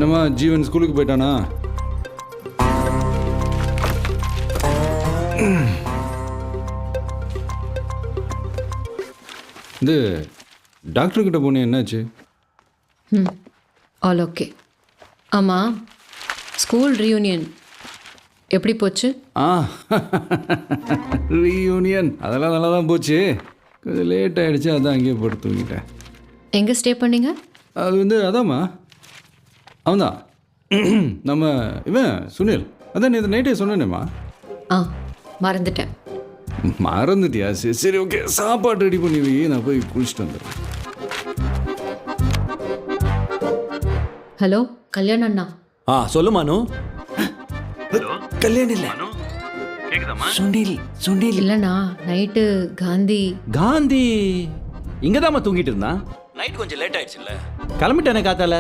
என்னம்மா ஜீவன் ஸ்கூலுக்கு போயிட்டானா? இது டாக்டர்கிட்ட போனேன், என்னாச்சு? All okay. ஆமாம், ஸ்கூல் ரீயூனியன் எப்படி போச்சு? ரீயூனியன் அதெல்லாம் நல்லா தான் போச்சு. கொஞ்சம் லேட் ஆகிடுச்சு, அதான் அங்கேயே போட்டு தூங்கிட்டேன். எங்கே ஸ்டே பண்ணீங்க? அது அதாம்மா, அவன்தான் நம்ம இவன் சுனில். அதான் நேற்று நைட்டே சொன்னேனேம்மா. மறந்துட்டேன். மறந்துட்டியா? சரி சரி, ஓகே. சாப்பாடு ரெடி பண்ணி வை, நான் போய் குளிச்சுட்டு வந்துடுறேன். ஹலோ கல்யாண் அண்ணா. சொல்லு மானு. கல்யாணம் இல்லை, சுனில். சுனில் இல்லைண்ணா, நைட்டு காந்தி இங்கதாம்மா தூங்கிட்டு இருந்தான். நைட் கொஞ்சம் லேட் ஆயிடுச்சுல்ல, கிளம்பிட்டானே காத்தால.